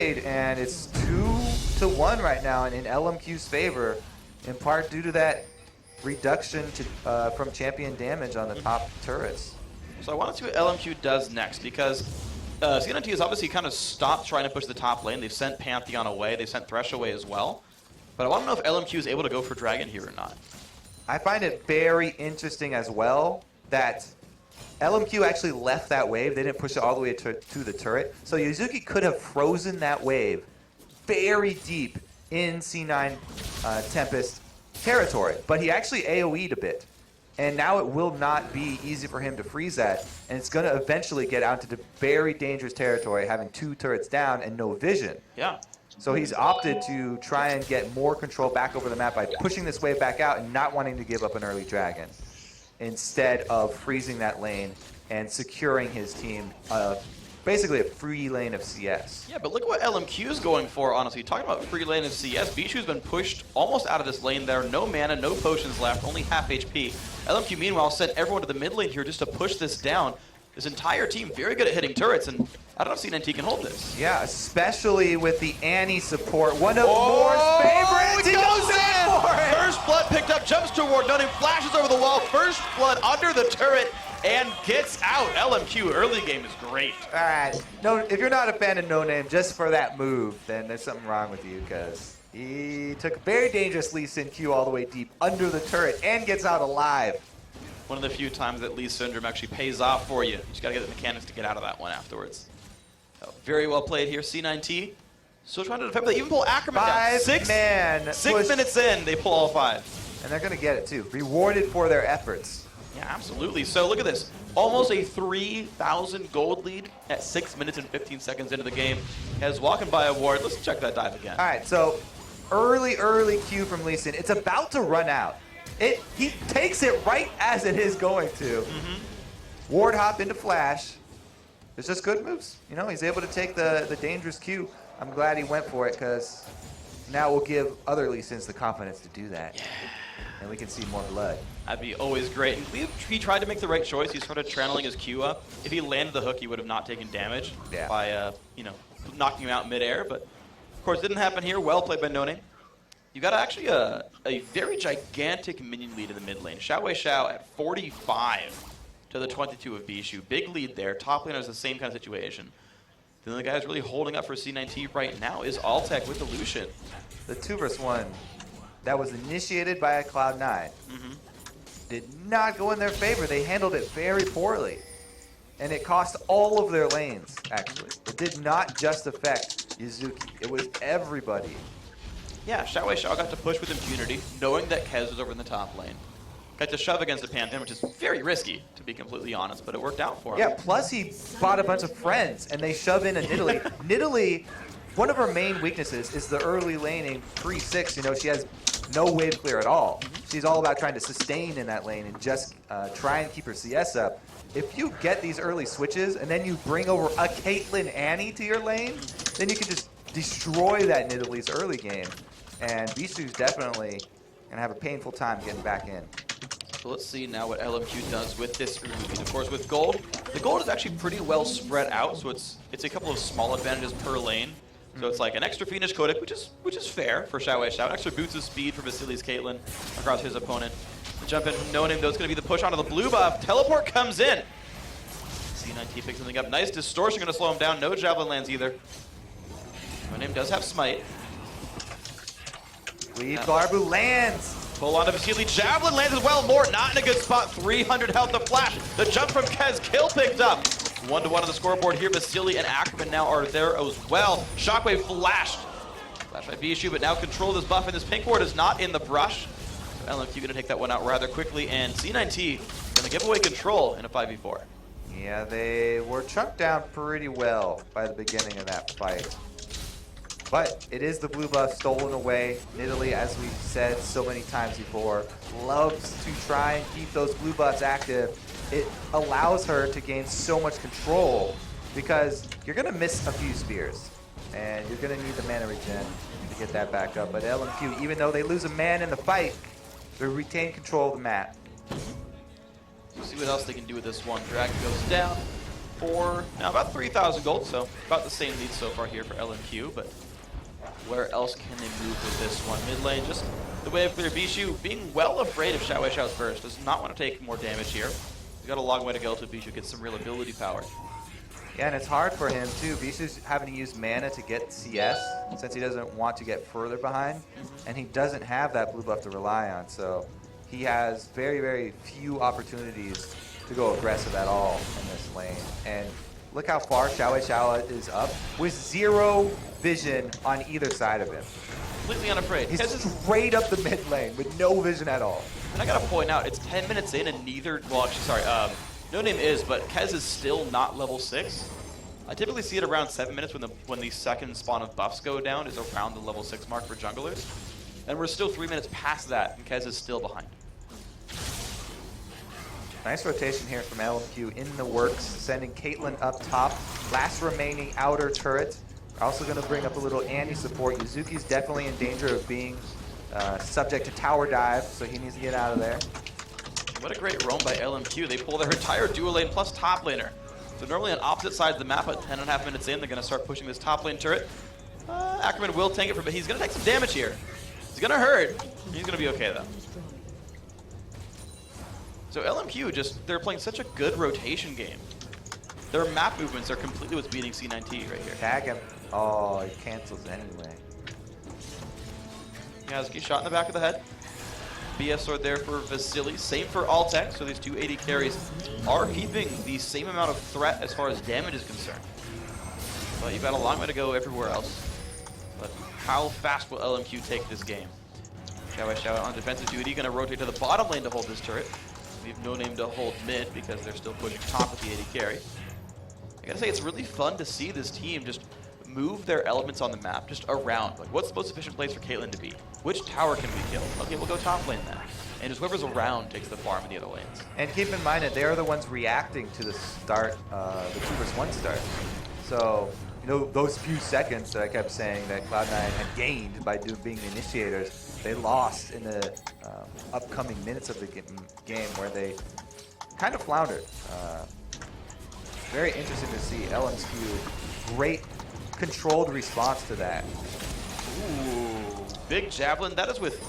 and it's 2-1 right now in LMQ's favor, in part due to that reduction from champion damage on the top turrets. So I want to see what LMQ does next, because C9T has obviously kind of stopped trying to push the top lane. They've sent Pantheon away, they've sent Thresh away as well. But I want to know if LMQ is able to go for Dragon here or not. I find it very interesting as well that LMQ actually left that wave. They didn't push it all the way to the turret. So Yuzuki could have frozen that wave very deep in C9 Tempest territory. But he actually AoE'd a bit. And now it will not be easy for him to freeze that. And it's going to eventually get out into the very dangerous territory, having 2 turrets down and no vision. Yeah. So he's opted to try and get more control back over the map by pushing this wave back out and not wanting to give up an early dragon, instead of freezing that lane and securing his team basically a free lane of CS. Yeah, but look at what LMQ is going for, honestly. Talking about free lane of CS, Bishu's been pushed almost out of this lane there. No mana, no potions left, only half HP. LMQ, meanwhile, sent everyone to the mid lane here just to push this down. This entire team very good at hitting turrets, and I don't know if C9T can hold this. Yeah, especially with the Annie support. One of Moore's favorites. He goes in for it. First Blood picked up, jumps toward, No Name flashes over the wall. First Blood under the turret and gets out. LMQ early game is great. All right. No, if you're not a fan of No Name just for that move, then there's something wrong with you, because he took a very dangerous Lee Sin Q all the way deep under the turret and gets out alive. One of the few times that Lee Syndrome actually pays off for you. You just gotta get the mechanics to get out of that one afterwards. So, very well played here, C9T. Still trying to defend, but they even pull Ackerman down. 6 minutes in, they pull all 5. And they're gonna get it too. Rewarded for their efforts. Yeah, absolutely. So look at this. Almost a 3,000 gold lead at 6 minutes and 15 seconds into the game. Has walking by a ward. Let's check that dive again. All right, so early Q from Lee Sin. It's about to run out. He takes it right as it is going to. Ward hop into flash. It's just good moves. You know, he's able to take the dangerous Q. I'm glad he went for it, because now we'll give other Lee Sins the confidence to do that. Yeah. And we can see more blood. That'd be always great. And he tried to make the right choice. He started channeling his Q up. If he landed the hook, he would have not taken damage by you know, knocking him out midair. But of course, it didn't happen here. Well played by No Name. You got actually a very gigantic minion lead in the mid lane. Xiao Xiao at 45 to the 22 of Bishu. Big lead there. Top laner is the same kind of situation. The only guy who's really holding up for C9T right now is Altec with the Lucian. The 2v1 that was initiated by a Cloud9 did not go in their favor. They handled it very poorly. And it cost all of their lanes, actually. It did not just affect Yuzuki. It was everybody. Yeah, Xiao Xiao got to push with impunity, knowing that Kez was over in the top lane. Got to shove against the Pantheon, which is very risky, to be completely honest, but it worked out for him. Yeah, plus he bought a bunch of friends, and they shove in a Nidalee. Nidalee, one of her main weaknesses is the early laning pre-6. You know, she has no wave clear at all. She's all about trying to sustain in that lane and just try and keep her CS up. If you get these early switches, and then you bring over a Caitlyn Annie to your lane, then you can just destroy that Nidalee's early game. And Bishu's definitely going to have a painful time getting back in. So let's see now what LMQ does with this early lead. Of course, with gold, the gold is actually pretty well spread out, so it's a couple of small advantages per lane. So it's like an extra Fiendish Codec, which is fair for Xiao Xiao. An extra boots of speed for Vasili's Caitlyn across his opponent. The jump in from No Name, though, is going to be the push onto the blue buff. Teleport comes in. C9T picks something up. Nice distortion, going to slow him down. No Javelin lands either. No Name does have Smite. Leave Garbu lands. Pull onto Vasili. Javelin lands as well. More not in a good spot. 300 health to flash. The jump from Kez. Kill picked up. 1-1 on the scoreboard here. Vasili and Ackerman now are there as well. Shockwave flashed. Flashed by Bishu, but now control this buff, and this pink ward is not in the brush. So LMQ going to take that one out rather quickly, and C9T going to give away control in a 5v4. Yeah, they were chunked down pretty well by the beginning of that fight. But it is the blue buff stolen away. Nidalee, as we've said so many times before, loves to try and keep those blue buffs active. It allows her to gain so much control because you're going to miss a few spears. And you're going to need the mana regen to get that back up. But LMQ, even though they lose a man in the fight, they retain control of the map. We'll see what else they can do with this one. Dragon goes down. about 3,000 gold, so about the same lead so far here for LMQ, but where else can they move with this one? Mid lane, just the way of clear. Bishu being well afraid of Xiao Wei Xiao's burst, does not want to take more damage here. He's got a long way to go till Bishu gets some real ability power. Yeah, and it's hard for him too. Bishu's having to use mana to get CS since he doesn't want to get further behind, and he doesn't have that blue buff to rely on, so he has very, very few opportunities to go aggressive at all in this lane. And look how far Xiao Wei Xiao is up with zero vision on either side of him. Completely unafraid. He's straight up the mid lane with no vision at all. And I gotta point out, it's 10 minutes in and neither, well actually sorry, No Name is, but Kez is still not level 6. I typically see it around 7 minutes when the second spawn of buffs go down is around the level 6 mark for junglers. And we're still 3 minutes past that and Kez is still behind. Nice rotation here from LMQ in the works, sending Caitlyn up top. Last remaining outer turret. Also going to bring up a little Annie support. Yuzuki's definitely in danger of being subject to tower dive, so he needs to get out of there. What a great roam by LMQ. They pull their entire dual lane plus top laner. So normally on opposite sides of the map, at 10.5 minutes in, they're going to start pushing this top lane turret. Ackerman will tank it for, but he's going to take some damage here. He's going to hurt. He's going to be okay though. So LMQ they're playing such a good rotation game. Their map movements are completely what's beating C9T right here. Tag him. Oh, he cancels anyway. Yazuki shot in the back of the head. BS sword there for Vasily. Same for Altec. So these two AD carries are keeping the same amount of threat as far as damage is concerned. But you've got a long way to go everywhere else. But how fast will LMQ take this game? Xiao Wei Xiao on defensive duty. Going to rotate to the bottom lane to hold this turret. Leave No Name to hold mid because they're still pushing top with the AD carry. I gotta say, it's really fun to see this team just move their elements on the map just around. Like, what's the most efficient place for Caitlyn to be? Which tower can we kill? Okay, we'll go top lane then. And just whoever's around takes the farm in the other lanes. And keep in mind that they're the ones reacting to the start, the 2vs1 start. So, you know, those few seconds that I kept saying that Cloud9 had gained by being the initiators, they lost in the upcoming minutes of the game where they kind of floundered. Very interesting to see LMQ. Great controlled response to that. Ooh, big javelin. That is with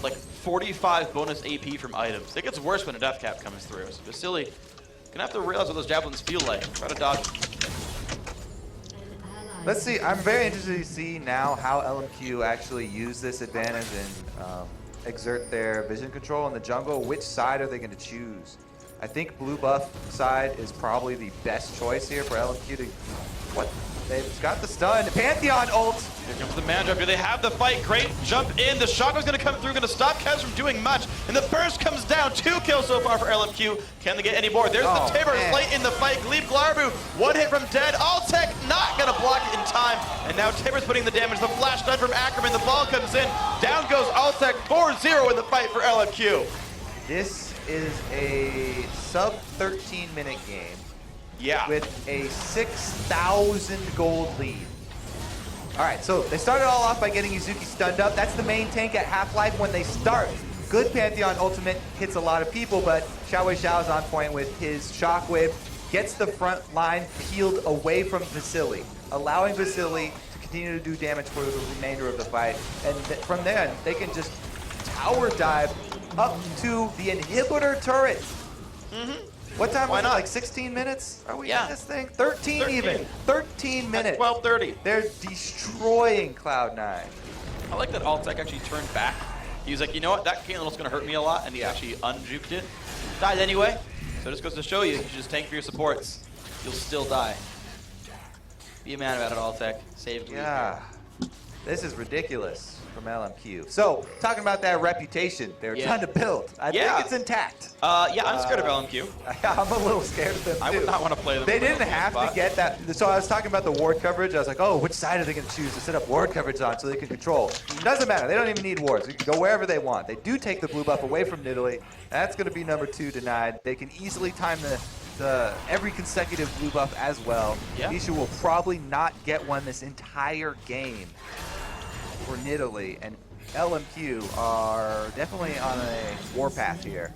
like 45 bonus AP from items. It gets worse when a death cap comes through. So Vasily gonna have to realize what those javelins feel like. Try to dodge. Let's see. I'm very interested to see now how LMQ actually use this advantage and exert their vision control in the jungle. Which side are they going to choose? I think blue buff side is probably the best choice here for LMQ to... What? They've got the stun. Pantheon ult. Here comes the man drop. Do they have the fight? Great jump in. The shotgun's going to come through, going to stop Kez from doing much. And the burst comes down. 2 kills so far for LMQ. Can they get any more? There's the Timbers late in the fight. Gleep Glarbu, 1 hit from dead. Altec not going to block it in time. And now Timbers putting the damage. The flash stun from Ackerman. The ball comes in. Down goes Altec. 4-0 in the fight for LMQ. This is a sub 13-minute game. Yeah. With a 6,000 gold lead. All right, so they started all off by getting Yuzuki stunned up. That's the main tank at Half-Life when they start. Good Pantheon ultimate, hits a lot of people, but Xiao Wei Xiao is on point with his shockwave, gets the front line peeled away from Vasily, allowing Vasily to continue to do damage for the remainder of the fight. And from there, they can just tower dive up to the inhibitor turret. Mm-hmm. What time was it? not? Like 16 minutes? Are we in this thing? 13 13. even. 13 minutes. 12:30. They're destroying Cloud9. I like that Altec actually turned back. He was like, you know what? That Caitlyn was going to hurt me a lot, and he actually unjuked it. Died anyway. So it just goes to show you, you just tank for your supports. You'll still die. Be a man about it, Altec. Save Gleep. Yeah. This is ridiculous from LMQ. So, talking about that reputation they're trying to build. I think it's intact. Yeah, I'm scared of LMQ. I'm a little scared of them too. I would not want to play them. They didn't have to get that. So I was talking about the ward coverage. I was like, oh, which side are they going to choose to set up ward coverage on so they can control? Doesn't matter. They don't even need wards. They can go wherever they want. They do take the blue buff away from Nidalee. That's going to be number 2 denied. They can easily time the every consecutive blue buff as well. Yeah. Nisha will probably not get one this entire game for Nidalee, and LMQ are definitely on a warpath here.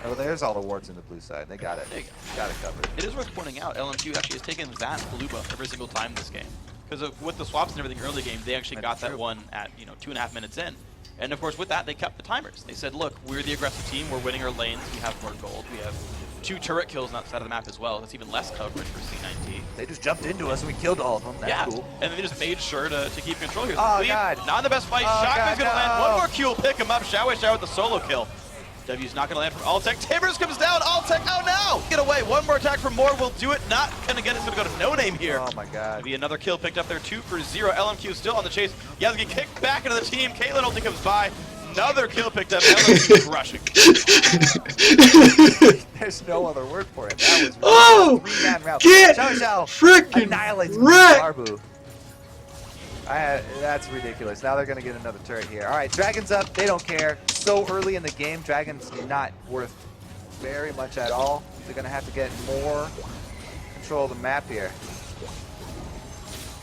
Oh, there's all the wards in the blue side. They got it. There you go. Got it covered. It is worth pointing out, LMQ actually has taken that blue buff every single time this game. Because with the swaps and everything early game, they actually got that one at 2.5 minutes in. And of course, with that, they kept the timers. They said, look, we're the aggressive team. We're winning our lanes. We have more gold. We have 2 turret kills on that side of the map as well. That's even less coverage for C9T. They just jumped into us and we killed all of them. That's cool. And they just made sure to keep control here. Oh, God. Not in the best fight. Oh, Shotgun's God, going to no. land. One more Q will pick him up. Shao with the solo kill. W's not going to land from Altec. Timbers comes down. Altec, oh no! Get away. One more attack from Moore will do it. Not going to get it. It's going to go to No Name here. Oh my God. Maybe another kill picked up there. 2 for 0. LMQ still on the chase. Yasuki kicked back into the team. Caitlyn only comes by. Another kill picked up. LMQ crushing. There's no other word for it. That was Oh! 3-man round. Get Xiao frickin' annihilates wrecked! Barbu. That's ridiculous. Now they're going to get another turret here. All right, Dragon's up. They don't care. So early in the game, Dragon's not worth very much at all. They're going to have to get more control of the map here.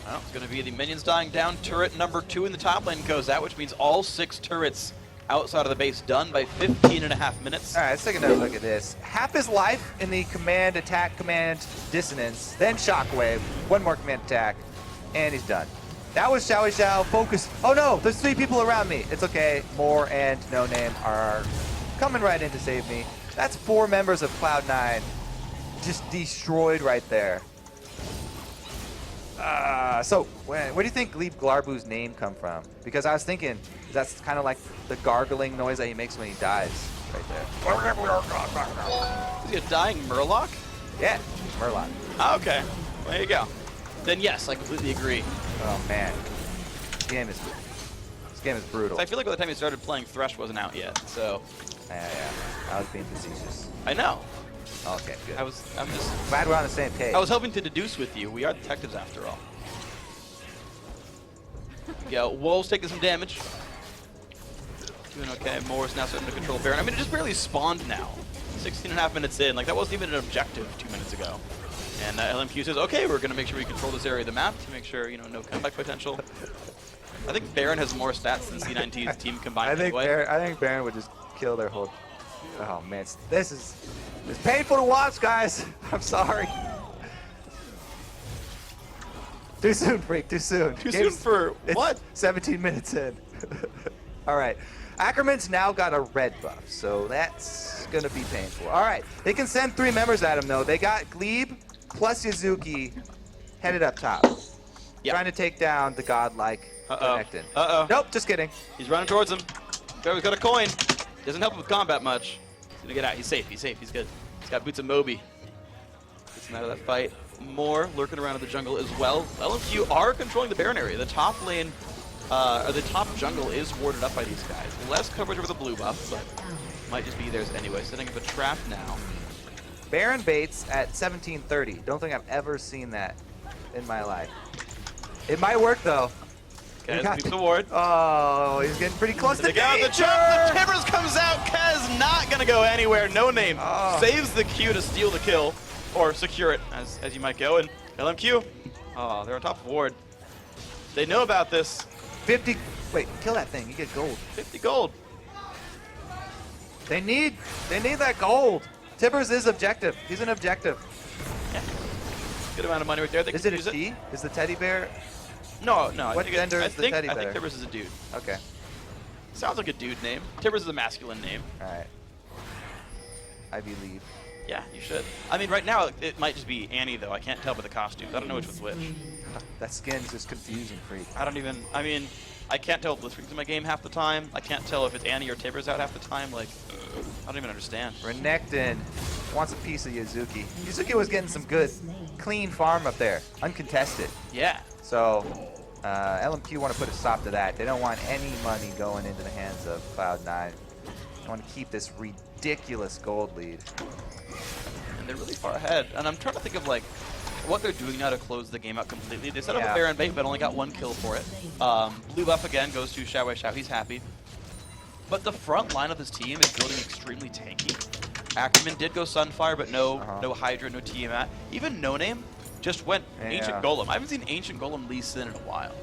Well, it's going to be the minions dying down. Turret number 2 in the top lane goes out, which means all 6 turrets outside of the base done by 15.5 minutes. All right, let's take another look at this. Half his life in the command, attack, command, dissonance, then shockwave, one more command attack, and he's done. That was Xiao. Focus. Oh no, there's 3 people around me. It's okay. Moore and No Name are coming right in to save me. That's 4 members of Cloud9 just destroyed right there. So where do you think Glebe Glarbu's name come from? Because I was thinking that's kind of like the gargling noise that he makes when he dies right there. Is he a dying Murloc? Yeah, Murloc. Oh, okay. Well, there you go. Then yes, I completely agree. Oh man, this game is brutal. So I feel like by the time he started playing, Thresh wasn't out yet. So Yeah, I was being facetious. I know. Okay, good. I'm just Glad we're on the same page. I was hoping to deduce with you. We are detectives after all. Yeah, Wolves taking some damage. Doing okay. Moore's now starting to control Baron. I mean, it just barely spawned now. 16.5 minutes in. Like, that wasn't even an objective 2 minutes ago. And LMQ says, okay, we're going to make sure we control this area of the map to make sure, no comeback potential. I think Baron has more stats than C9T's team combined. I think anyway. Baron would just kill their whole. Oh man, it's painful to watch, guys. I'm sorry. Too soon, Freak. Too soon. Too soon for what? 17 minutes in. All right. Ackerman's now got a red buff, so that's gonna be painful. All right. They can send 3 members at him though. They got Glebe plus Yazuki headed up top. Yep. Trying to take down the godlike Connectin. Nope, just kidding. He's running towards him. He's got a coin. Doesn't help him with combat much. He's gonna get out. He's safe. He's safe. He's good. He's got boots of Moby. Gets him out of that fight. More lurking around in the jungle as well. LMQ are controlling the Baron area. The top lane, or the top jungle is warded up by these guys. Less coverage over the blue buff, but might just be theirs anyway. Setting up a trap now. Baron baits at 1730. Don't think I've ever seen that in my life. It might work though. Kaz keeps the ward. Oh, he's getting pretty close to The danger. jump. The Timbers comes out. Kaz not gonna go anywhere. No Name saves the Q to steal the kill, or secure it, as you might go. And LMQ, oh, they're on top of ward. They know about this. 50. Wait, kill that thing. You get gold. 50 gold. They need that gold. Timbers is objective. He's an objective. Yeah. Good amount of money right there. They Is can it use a T? Is the teddy bear? No. What gender is the teddy I bear? think Timbers is a dude. Okay. Sounds like a dude name. Timbers is a masculine name. All right. I believe. Yeah, you should. I mean, right now it might just be Annie though. I can't tell by the costumes. I don't know which was which. That skin's just confusing, Freak. I mean, I can't tell if Blitzkrieg's in my game half the time. I can't tell if it's Annie or Timbers out half the time. Like, I don't even understand. Renekton wants a piece of Yazuki. Yazuki was getting some good, clean farm up there, uncontested. Yeah. So LMQ want to put a stop to that. They don't want any money going into the hands of Cloud9. They want to keep this ridiculous gold lead. And they're really far ahead. And I'm trying to think of like what they're doing now to close the game out completely. They set up a Baron bait, but only got 1 kill for it. Blue buff again goes to Xiao Xiao. He's happy. But the front line of this team is building extremely tanky. Ackerman did go Sunfire, but no Hydra, no Tiamat. Even No Name just went Ancient Golem. I haven't seen Ancient Golem Lee Sin in a while.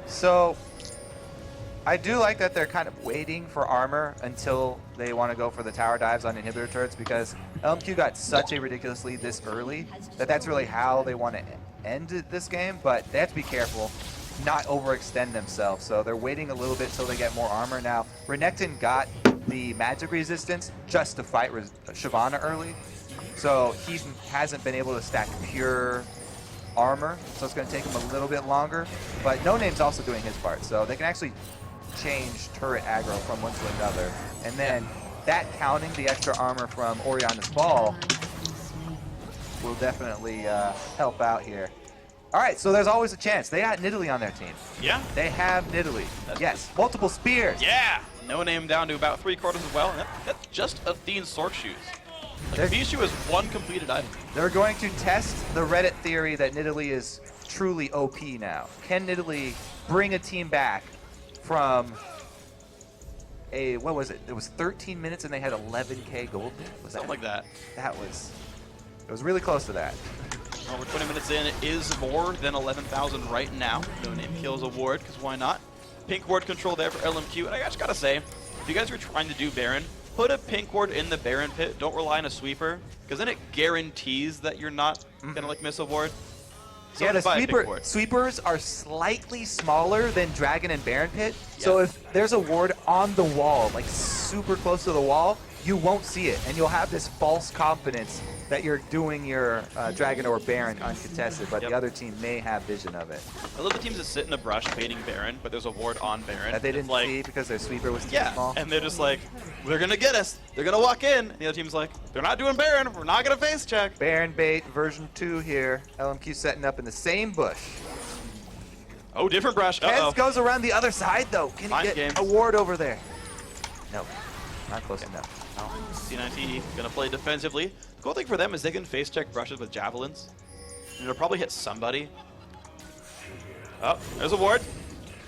So I do like that they're kind of waiting for armor until they want to go for the tower dives on inhibitor turrets, because LMQ got such a ridiculous lead this early that that's really how they want to end this game, but they have to be careful, not overextend themselves. So they're waiting a little bit till they get more armor. Now, Renekton got the magic resistance just to fight Shyvana early, so he hasn't been able to stack pure armor, so it's going to take him a little bit longer. But No Name's also doing his part, so they can actually change turret aggro from one to another, and then that counting the extra armor from Oriana's ball will definitely help out here. All right, so there's always a chance. They got Nidalee on their team. Yeah. They have Nidalee. Yes, multiple spears. Yeah. No Name down to about 3/4 as well. And that's just Athene's Sword Shoes. Like, Bishu is one completed item. They're going to test the Reddit theory that Nidalee is truly OP now. Can Nidalee bring a team back from a, what was it? It was 13 minutes and they had 11K gold. Was Something like that. It was really close to that. Well, we're 20 minutes in. It is more than 11,000 right now. No Name kills a ward, because why not? Pink ward control there for LMQ. And I just gotta say, if you guys are trying to do Baron, put a pink ward in the Baron pit. Don't rely on a sweeper, because then it guarantees that you're not gonna like miss a ward. So Yeah, the sweepers are slightly smaller than Dragon and Baron Pit. Yeah. So if there's a ward on the wall, like super close to the wall, you won't see it, and you'll have this false confidence that you're doing your Dragon or Baron uncontested, but the other team may have vision of it. I love the teams that sit in the brush baiting Baron, but there's a ward on Baron. That they didn't see because their sweeper was too small. And they're just like, they're going to get us. They're going to walk in. And the other team's like, they're not doing Baron. We're not going to face check. Baron bait version 2 here. LMQ setting up in the same bush. Oh, different brush. Kez goes around the other side, though. Can he get a ward over there? No, not close enough. No. C9T going to play defensively. The cool thing for them is they can face check brushes with javelins. And it'll probably hit somebody. Oh, there's a ward.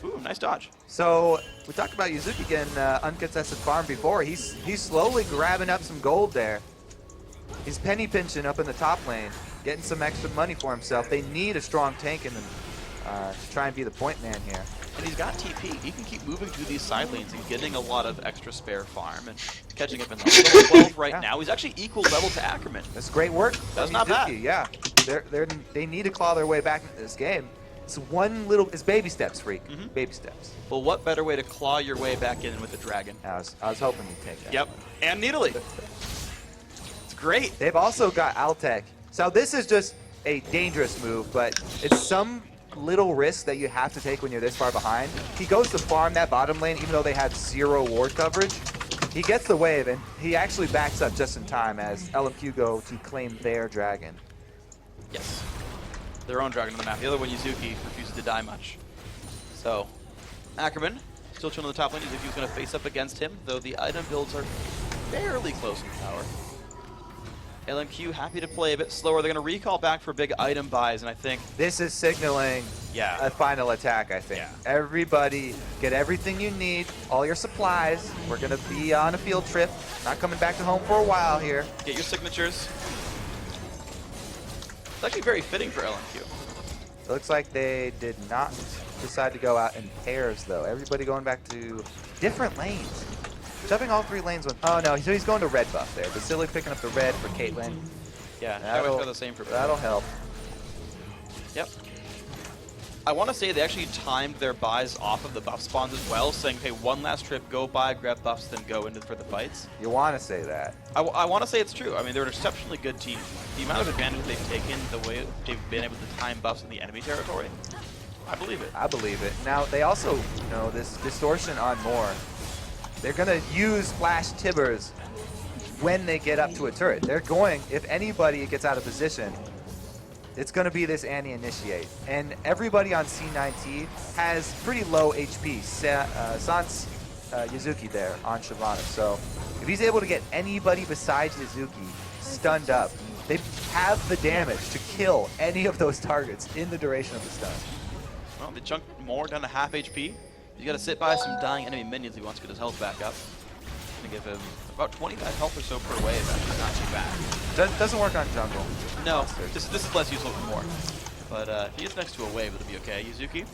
Ooh, nice dodge. So we talked about Yuzuki getting uncontested farm before. He's slowly grabbing up some gold there. He's penny pinching up in the top lane, getting some extra money for himself. They need a strong tank in them to try and be the point man here. And he's got TP. He can keep moving to these side lanes and getting a lot of extra spare farm and catching up in level 12 right now. He's actually equal level to Ackerman. That's great work. That's not bad. Yeah, they need to claw their way back into this game. It's it's baby steps, Freak. Baby steps. Well, what better way to claw your way back in with the Dragon? I was hoping you'd take that. Yep, and Nidalee. It's great. They've also got Altec. So this is just a dangerous move, but it's some little risk that you have to take when you're this far behind. He goes to farm that bottom lane even though they have 0 ward coverage. He gets the wave and he actually backs up just in time as LMQ go to claim their Dragon. Yes. Their own Dragon on the map. The other one, Yuzuki, refuses to die much. So, Ackerman still chilling on the top lane. Yuzuki's going to face up against him, though the item builds are fairly close in power. LMQ happy to play a bit slower. They're going to recall back for big item buys, and I think this is signaling a final attack, I think. Yeah. Everybody, get everything you need, all your supplies. We're going to be on a field trip, not coming back to home for a while here. Get your signatures. It's actually very fitting for LMQ. It looks like they did not decide to go out in pairs, though. Everybody going back to different lanes. Shoving all 3 lanes with... Oh, no, so he's going to red buff there. Vasily picking up the red for Caitlyn. Yeah, that'll go the same for that'll help. Yep. I want to say they actually timed their buys off of the buff spawns as well, saying, hey, one last trip, go buy, grab buffs, then go into for the fights. You want to say that. I want to say it's true. I mean, they're an exceptionally good team. The amount of advantage they've taken, the way they've been able to time buffs in the enemy territory, I believe it. I believe it. Now, they also, this distortion on Moore. They're going to use Flash Tibbers when they get up to a turret. They're going, if anybody gets out of position, it's going to be this Annie Initiate. And everybody on C9T has pretty low HP. Sans Yuzuki there on Shyvana. So if he's able to get anybody besides Yuzuki stunned up, they have the damage to kill any of those targets in the duration of the stun. Well, they chunked more down to half HP. He's got to sit by some dying enemy minions if he wants to get his health back up. Going to give him about 25 health or so per wave. Actually, not too bad. Doesn't work on jungle. No, this is less useful for more. But if he is next to a wave, it'll be okay. Yuzuki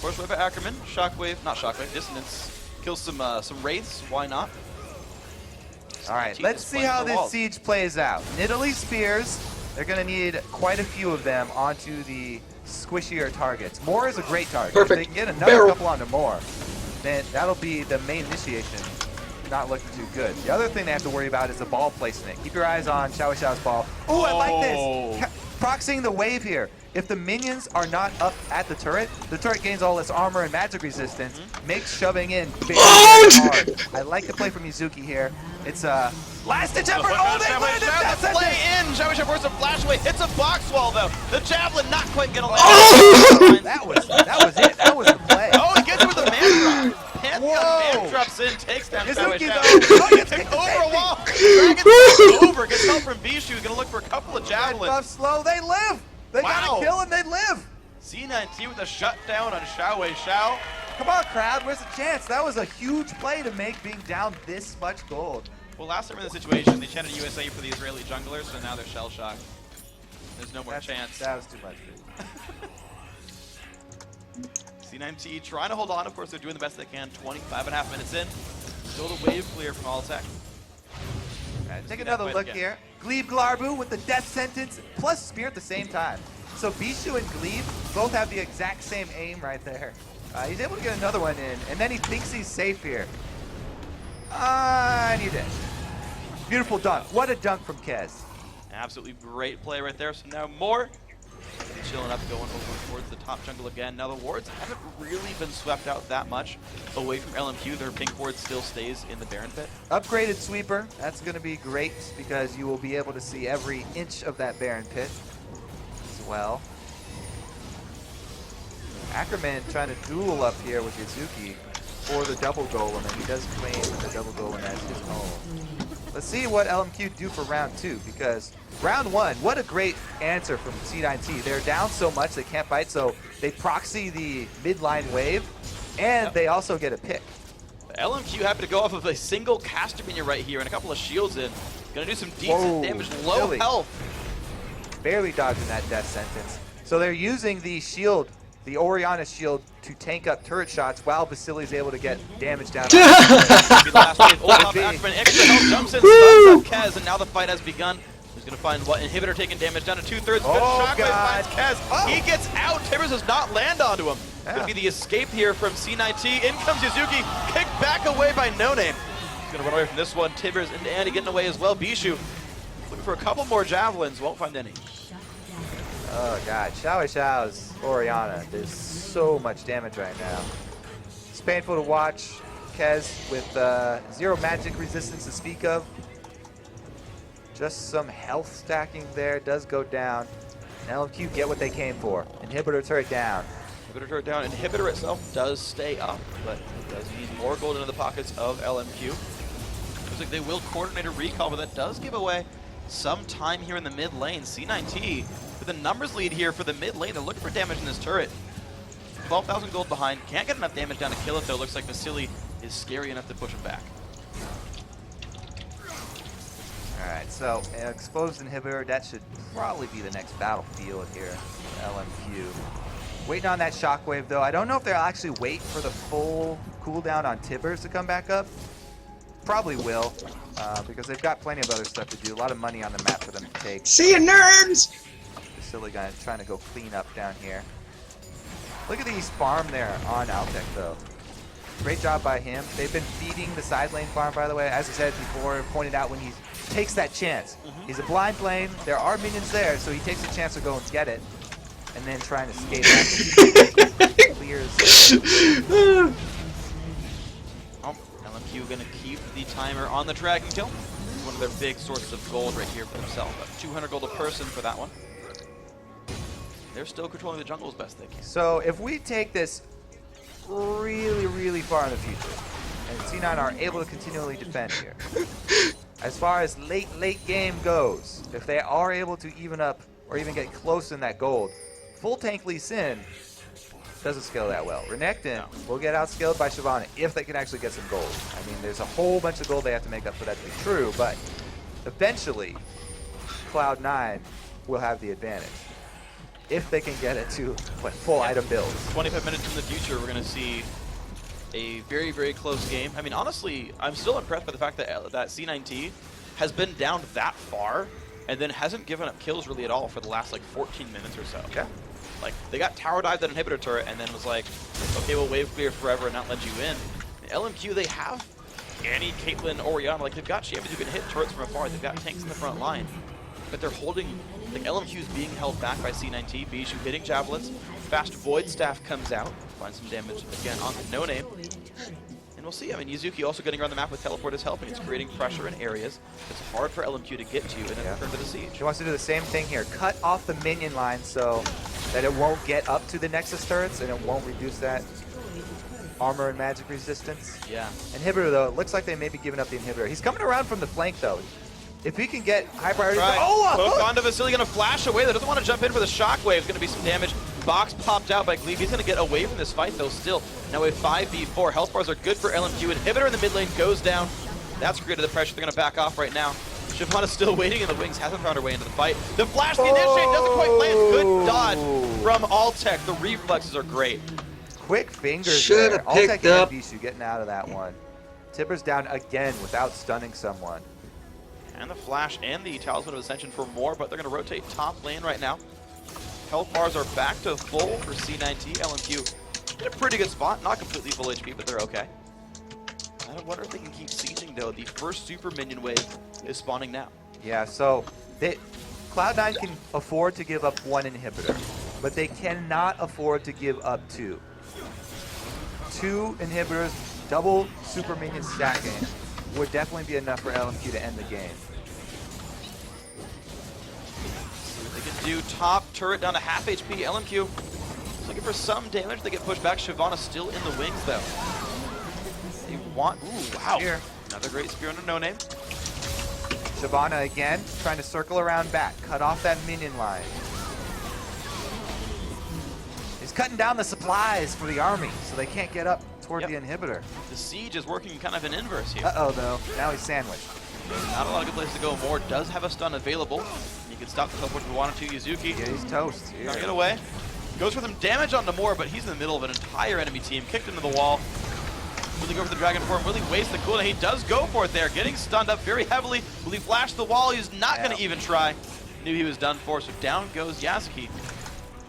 Force Wave by Ackerman. Shockwave, not Shockwave, Dissonance. Kills some Wraiths, why not? All right, let's see how this siege plays out. Nidalee Spears, they're going to need quite a few of them onto the squishier targets. Moore is a great target. Perfect. If they can get another couple onto Moore, then that'll be the main initiation. Not looking too good. The other thing they have to worry about is the ball placement. Keep your eyes on Xiao's ball. Ooh, I like this. Proxying the wave here. If the minions are not up at the turret gains all this armor and magic resistance, makes shoving in very, very hard. I like the play from Mizuki here. It's last ditch effort. Oh, they landed that play in. Xiao forces a flash away. Hits a box wall though. The javelin not quite gonna land. Oh! That was it. That was the play. Oh, he gets it with a man drop. Whoa. Man drops in, takes down Mizuki Xiao. though. Takes over a wall. Dragon's over. Gets help from Bishu. Gonna look for a couple of javelins. Buff slow. They live. They got a kill and they live. C9T with a shutdown on Xiao. Come on, crowd. Where's the chance? That was a huge play to make being down this much gold. Well, last time in this situation, they chanted USA for the Israeli junglers, so now they're shell-shocked. There's no more chance. That was too much. C9T trying to hold on. Of course, they're doing the best they can. 25.5 minutes in. Still the wave clear from all tech. Right, take another look here. Glebe Glarbu with the death sentence plus spear at the same time. So Bishu and Glebe both have the exact same aim right there. He's able to get another one in, and then he thinks he's safe here. And he did. Beautiful dunk. What a dunk from Kez. Absolutely great play right there. So now more chilling up, going over towards the top jungle again. Now the wards haven't really been swept out that much away from LMQ. Their pink ward still stays in the Baron pit. Upgraded sweeper. That's going to be great because you will be able to see every inch of that Baron pit as well. Ackerman trying to duel up here with Yuzuki for the double golem, and he does claim the double golem as his own. Let's see what LMQ do for round 2, because round 1, what a great answer from C9T. They're down so much they can't fight, so they proxy the midline wave, and they also get a pick. LMQ happy to go off of a single caster minion right here and a couple of shields in. Gonna do some decent damage, low health. Barely dodging that death sentence. So they're using the shield, the Oriana shield, to tank up turret shots while Vasili's able to get damage down. Ackerman, extra health, jumps in, stuns up Kez, and now the fight has begun. He's going to find what? Inhibitor taking damage down to 2/3. Shockwave finds Kez. He gets out. Tibbers does not land onto him. It's going to be the escape here from C9T. In comes Yuzuki, kicked back away by No Name. He's going to run away from this one. Tibbers and Andy getting away as well. Bishu looking for a couple more javelins, won't find any. Oh god, Xiao's Oriana does so much damage right now. It's painful to watch. Kez with zero magic resistance to speak of. Just some health stacking there, does go down. And LMQ get what they came for. Inhibitor turret down. Inhibitor turret down. Inhibitor itself does stay up, but it does need more gold into the pockets of LMQ. Looks like they will coordinate a recall, but that does give away some time here in the mid lane. C9T with a numbers lead here for the mid lane. They're looking for damage in this turret. 12,000 gold behind. Can't get enough damage down to kill it though. Looks like Vasili is scary enough to push him back. Alright, so an exposed inhibitor, that should probably be the next battlefield here, LMQ. Waiting on that shockwave though. I don't know if they'll actually wait for the full cooldown on Tibbers to come back up. Probably will, because they've got plenty of other stuff to do. A lot of money on the map for them to take. See you, nerds! Silly guy trying to go clean up down here. Look at these farm there on Altec though. Great job by him. They've been feeding the side lane farm, by the way. As I said before, pointed out when he takes that chance. He's a blind lane. There are minions there, so he takes a chance to go and get it. And then trying to skate back. Clears. LMQ going to keep the timer on the Dragon Kill. One of their big sources of gold right here for themselves. About 200 gold a person for that one. They're still controlling the jungle as best they can. So if we take this really, really far in the future, and C9 are able to continually defend here, as far as late game goes, if they are able to even up or even get close in that gold, full tank Lee Sin doesn't scale that well. Renekton will get outskilled by Shyvana if they can actually get some gold. I mean, there's a whole bunch of gold they have to make up for that to be true, but eventually Cloud9 will have the advantage. if they can get it to full item builds. 25 minutes in the future, we're going to see a very, very close game. I mean, honestly, I'm still impressed by the fact that that C9T has been down that far and then hasn't given up kills really at all for the last like 14 minutes or so. Yeah. Like, they got tower dived that inhibitor turret and then was like, okay, we'll wave clear forever and not let you in. LMQ, they have Annie, Caitlyn, Orianna. Like, they've got champions who can hit turrets from afar. They've got tanks in the front line. But they're holding, like, LMQ is being held back by C9T. Bijou hitting javelins. Fast Void Staff comes out. Finds some damage again on the No Name. And we'll see. I mean, Yuzuki also getting around the map with teleport is helping. It's creating pressure in areas it's hard for LMQ to get to and then return to the siege. She wants to do the same thing here. Cut off the minion line so that it won't get up to the Nexus turrets and it won't reduce that armor and magic resistance. Yeah. Inhibitor, though, it looks like they may be giving up the inhibitor. He's coming around from the flank, though. If he can get high priority... Right. Oh! Poke onto Vasily, going to flash away. That doesn't want to jump in for the shockwave. Going to be some damage. Box popped out by Gleave. He's going to get away from this fight, though, still. Now a 5v4. Health bars are good for LMQ. Inhibitor in the mid lane goes down. That's created the pressure. They're going to back off right now. Shyvana's still waiting in the wings. Hasn't found her way into the fight. The flash, the initiate doesn't quite land. Good dodge from Altec. The reflexes are great. Quick fingers Should there. have picked Altec up. and Bijou getting out of that one. Tipper's down again without stunning someone. And the flash and the Talisman of Ascension for more, but they're going to rotate top lane right now. Health bars are back to full for C9T. LMQ in a pretty good spot. Not completely full HP, but they're okay. I wonder if they can keep sieging, though. The first super minion wave is spawning now. Yeah, so Cloud9 can afford to give up one inhibitor, but they cannot afford to give up two. Two inhibitors, double super minion stacking would definitely be enough for LMQ to end the game. See what they can do. Top turret down to half HP. LMQ is looking for some damage. They get pushed back. Shyvana still in the wings, though. They want... Ooh, wow. Spear. Another great spear under No Name. Shyvana again, trying to circle around back, cut off that minion line. He's cutting down the supplies for the army, so they can't get up toward the inhibitor. The siege is working kind of in inverse here. Uh-oh, though. Now he's sandwiched. Not a lot of good places to go. Moore does have a stun available. He can stop the teleport if he wanted to. Yuzuki. Yeah, he's toast. Here. Can't get away. Goes for some damage on Moore, but he's in the middle of an entire enemy team. Kicked into the wall. Really go for the Dragon Form. Really waste the cooldown. He does go for it there. Getting stunned up very heavily. Will he flash the wall? He's not going to even try. Knew he was done for. So down goes Yasuki.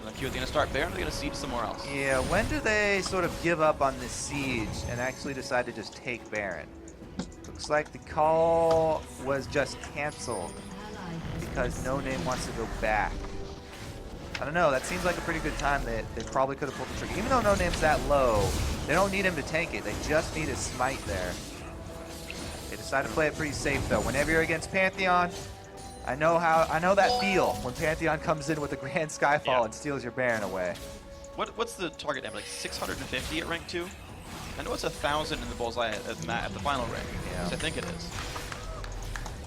LMQ is going to start Baron. They're going to siege somewhere else. Yeah, when do they sort of give up on this siege and actually decide to just take Baron? Looks like the call was just canceled because No Name wants to go back. I don't know, that seems like a pretty good time that they probably could have pulled the trigger. Even though No Name's that low, they don't need him to tank it. They just need his smite there. They decide to play it pretty safe though. Whenever you're against Pantheon, I know that feel when Pantheon comes in with a Grand Skyfall and steals your Baron away. What's the target damage? Like 650 at rank 2? I know it's 1,000 in the bullseye at the final rank. Yeah. So I think it is.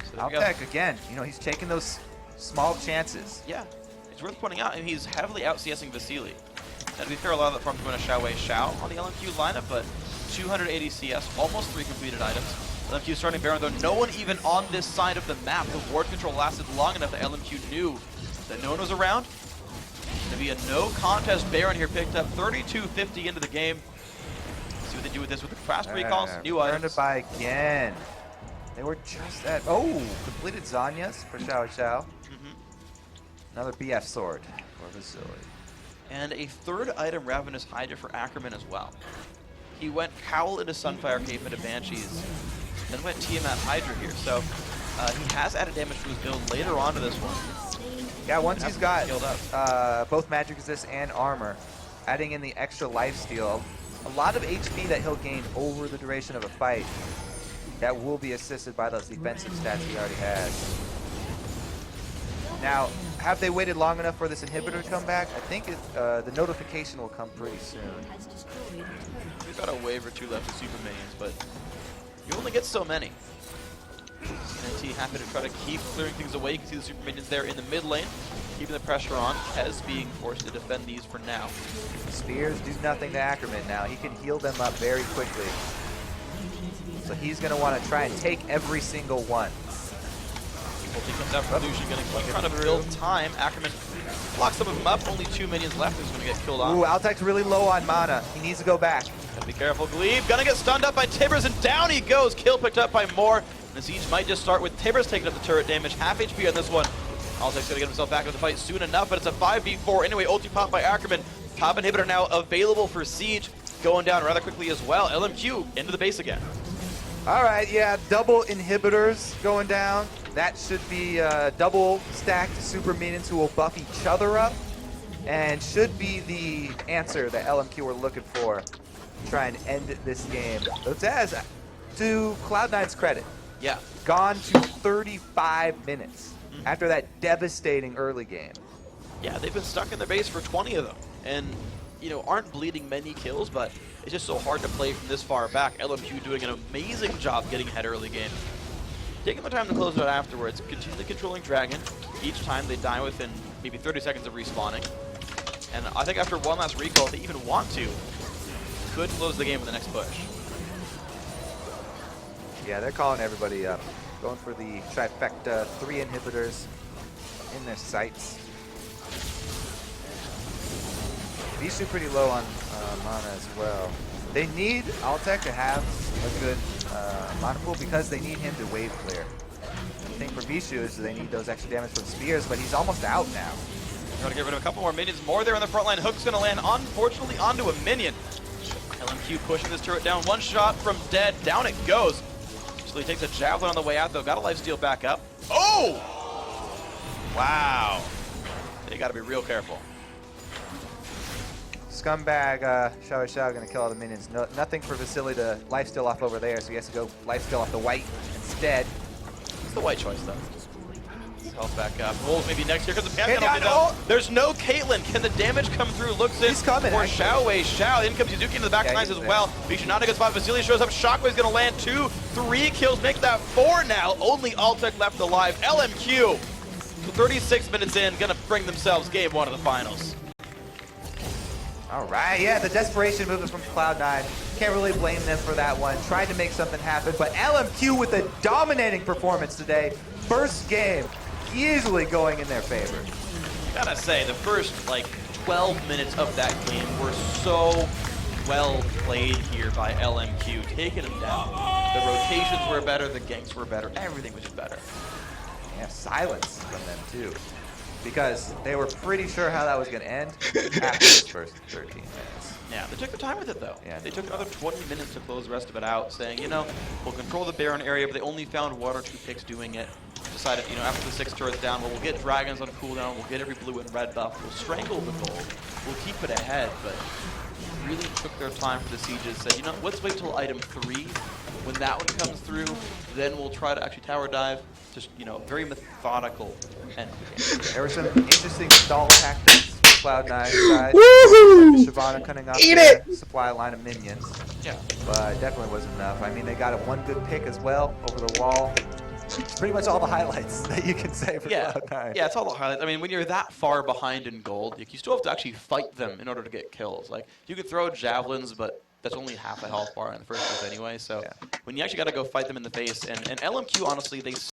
So there we go. Altec again, you know, he's taking those small chances. Yeah. It's worth pointing out, and he's heavily out CSing Vasily. And to be fair, a lot of that farm's going to Xiao Wei Xiao on the LMQ lineup, but 280 CS, almost 3 completed items. LMQ starting Baron, though no one even on this side of the map. The ward control lasted long enough that LMQ knew that no one was around. Going to be a no contest. Baron here picked up 3250 into the game. See what they do with this with the fast recalls, new Turned items. it by again. They were just at, completed Zanya's for Xiao Xiao. Another BF sword for Vasily. And a third item, Ravenous Hydra for Ackerman as well. He went Cowl into Sunfire Cape into Banshees, then went Tiamat Hydra here. So he has added damage to his build later on to this one. Yeah, once he's got Healed up. both magic resist and armor, adding in the extra lifesteal, a lot of HP that he'll gain over the duration of a fight that will be assisted by those defensive stats he already has. Now, have they waited long enough for this inhibitor to come back? I think the notification will come pretty soon. We've got a wave or two left of super minions, but you only get so many. NT happy to try to keep clearing things away. You can see the super minions there in the mid lane, keeping the pressure on. Kez being forced to defend these for now. Spears do nothing to Ackerman now. He can heal them up very quickly. So he's going to want to try and take every single one. Ulti comes out from Lucian, going to keep trying to build time. Ackerman Block some of them up. Only 2 minions left. Who's going to get killed off? Ooh, Altec's really low on mana. He needs to go back. Gotta be careful. Glebe gonna get stunned up by Tibbers, and down he goes. Kill picked up by Moore. And the siege might just start with Tibbers taking up the turret damage. Half HP on this one. Altec's gonna get himself back into the fight soon enough, but it's a 5v4 anyway. Ulti pop by Ackerman. Top inhibitor now available for Siege. Going down rather quickly as well. LMQ into the base again. All right, yeah, double inhibitors going down. That should be double stacked super minions who will buff each other up, and should be the answer that LMQ were looking for to try and end this game. Lotez, to Cloud9's credit, Yeah. gone to 35 minutes after that devastating early game. Yeah, they've been stuck in their base for 20 of them, and aren't bleeding many kills, but it's just so hard to play from this far back. LMQ doing an amazing job getting ahead early game. Taking the time to close it out afterwards, continually controlling Dragon. Each time they die within maybe 30 seconds of respawning. And I think after one last recall, if they even want to, could close the game with the next push. Yeah, they're calling everybody up. Going for the trifecta, 3 inhibitors in their sights. Vishu pretty low on mana as well. They need Altec to have a good mana pool because they need him to wave clear. The thing for Vishu is they need those extra damage from spears, but he's almost out now. They're going to get rid of a couple more minions. More there on the front line. Hook's going to land, unfortunately, onto a minion. LMQ pushing this turret down. One shot from dead. Down it goes. So he takes a javelin on the way out, though. Got a lifesteal back up. Oh! Wow. They got to be real careful. Scumbag Xiao Xiao gonna kill all the minions. No, nothing for Vasily to lifesteal off over there, so he has to go lifesteal off the white instead. It's the white choice, though. His health back up. Wolves maybe next year because the Hey, Pantheon no. There's no Caitlyn. Can the damage come through? Looks in. He's coming, for actually. Xiao Wei. Xiao. In comes Yuzuki into the back Yeah, lines he's as there. well. Vishu not a good spot. Vasily shows up. Shockwave's gonna land 2, 3 kills. Make that 4 now. Only Altec left alive. LMQ. 36 minutes in, gonna bring themselves game 1 of the finals. All right, yeah, the desperation movement from Cloud9. Can't really blame them for that one. Tried to make something happen, but LMQ with a dominating performance today. First game, easily going in their favor. Gotta say, the first 12 minutes of that game were so well played here by LMQ, taking them down. The rotations were better, the ganks were better, everything was just better. Yeah, silence from them too, because they were pretty sure how that was going to end after those first 13 minutes. Yeah, they took their time with it though. Yeah, They took another 20 minutes to close the rest of it out, saying, we'll control the Baron area, but they only found 1 or 2 picks doing it. Decided, after the 6 turrets down, well, we'll get dragons on cooldown, we'll get every blue and red buff, we'll strangle the gold, we'll keep it ahead, but really took their time for the sieges, said, let's wait till item 3. When that one comes through, then we'll try to actually tower dive. Just, very methodical end of the game. There were some interesting stall tactics from Cloud9 side. Woohoo! Shyvana cutting off Eat their it! supply line of minions, Yeah. but definitely wasn't enough. I mean, they got 1 good pick as well over the wall. It's pretty much all the highlights that you can say for Cloud9. Yeah, it's all the highlights. I mean, when you're that far behind in gold, you still have to actually fight them in order to get kills. You could throw javelins, but that's only half a health bar in the first place anyway. So when you actually got to go fight them in the face, and LMQ, honestly, they